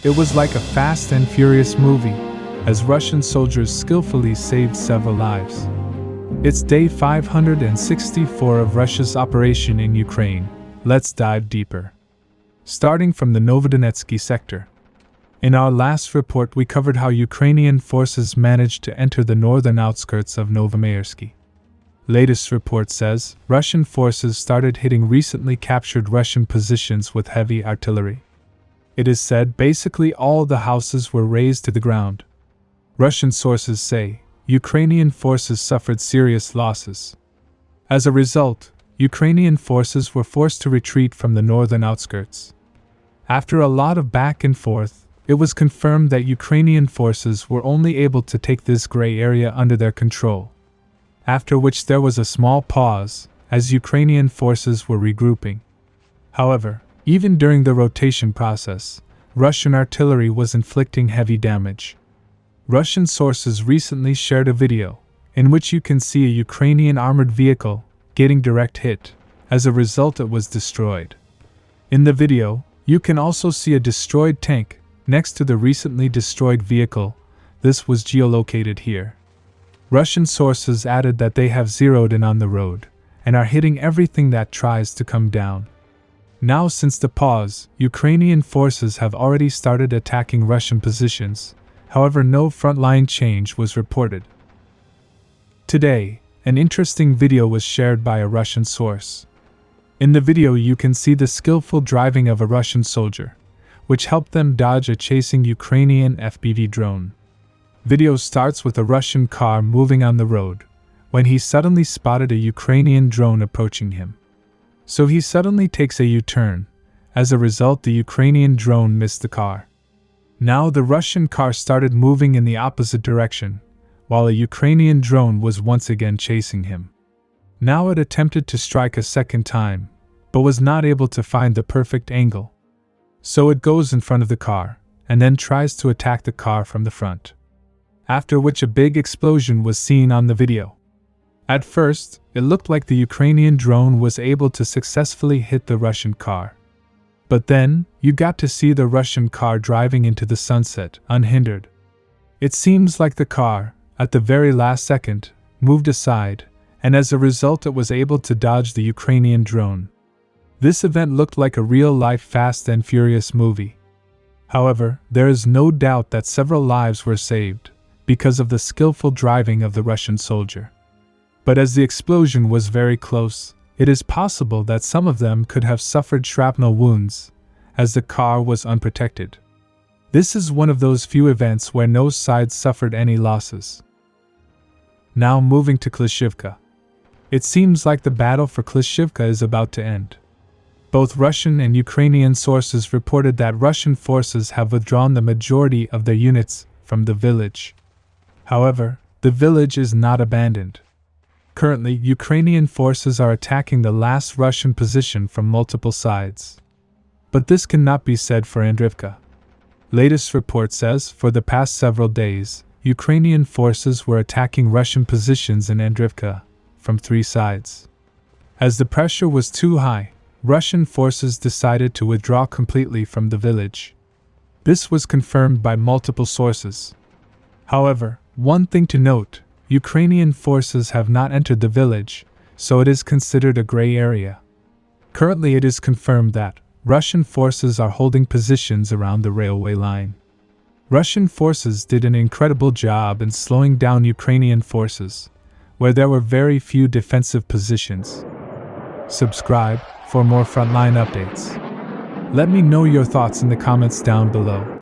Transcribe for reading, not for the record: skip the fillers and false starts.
It was like a fast and furious movie, as Russian soldiers skillfully saved several lives. It's day 564 of Russia's operation in Ukraine. Let's dive deeper. Starting from the Nonodonets'ke sector. In our last report, we covered how Ukrainian forces managed to enter the northern outskirts of Maryinka. Latest report says Russian forces started hitting recently captured Russian positions with heavy artillery. It is said basically all the houses were razed to the ground. Russian sources say Ukrainian forces suffered serious losses. As a result, Ukrainian forces were forced to retreat from the northern outskirts. After a lot of back and forth, it was confirmed that Ukrainian forces were only able to take this gray area under their control. After which there was a small pause, as Ukrainian forces were regrouping. However, even during the rotation process, Russian artillery was inflicting heavy damage. Russian sources recently shared a video, in which you can see a Ukrainian armored vehicle getting direct hit. As a result, it was destroyed. In the video, you can also see a destroyed tank next to the recently destroyed vehicle. This was geolocated here. Russian sources added that they have zeroed in on the road, and are hitting everything that tries to come down. Now, since the pause, Ukrainian forces have already started attacking Russian positions, however no frontline change was reported. Today, an interesting video was shared by a Russian source. In the video you can see the skillful driving of a Russian soldier, which helped them dodge a chasing Ukrainian FPV drone. Video starts with a Russian car moving on the road, when he suddenly spotted a Ukrainian drone approaching him. So he suddenly takes a U-turn. As a result, the Ukrainian drone missed the car. Now the Russian car started moving in the opposite direction, while a Ukrainian drone was once again chasing him. Now it attempted to strike a second time, but was not able to find the perfect angle. So it goes in front of the car, and then tries to attack the car from the front. After which a big explosion was seen on the video. At first, it looked like the Ukrainian drone was able to successfully hit the Russian car. But then, you got to see the Russian car driving into the sunset, unhindered. It seems like the car, at the very last second, moved aside, and as a result it was able to dodge the Ukrainian drone. This event looked like a real-life Fast and Furious movie. However, there is no doubt that several lives were saved, because of the skillful driving of the Russian soldier. But as the explosion was very close, it is possible that some of them could have suffered shrapnel wounds, as the car was unprotected. This is one of those few events where no side suffered any losses. Now moving to Klishchivka. It seems like the battle for Klishchivka is about to end. Both Russian and Ukrainian sources reported that Russian forces have withdrawn the majority of their units from the village. However, the village is not abandoned. Currently, Ukrainian forces are attacking the last Russian position from multiple sides. But this cannot be said for Avdiivka. Latest report says, for the past several days, Ukrainian forces were attacking Russian positions in Avdiivka from 3 sides. As the pressure was too high, Russian forces decided to withdraw completely from the village. This was confirmed by multiple sources. However, one thing to note, Ukrainian forces have not entered the village, so it is considered a gray area. Currently it is confirmed that Russian forces are holding positions around the railway line. Russian forces did an incredible job in slowing down Ukrainian forces, where there were very few defensive positions. Subscribe for more frontline updates. Let me know your thoughts in the comments down below.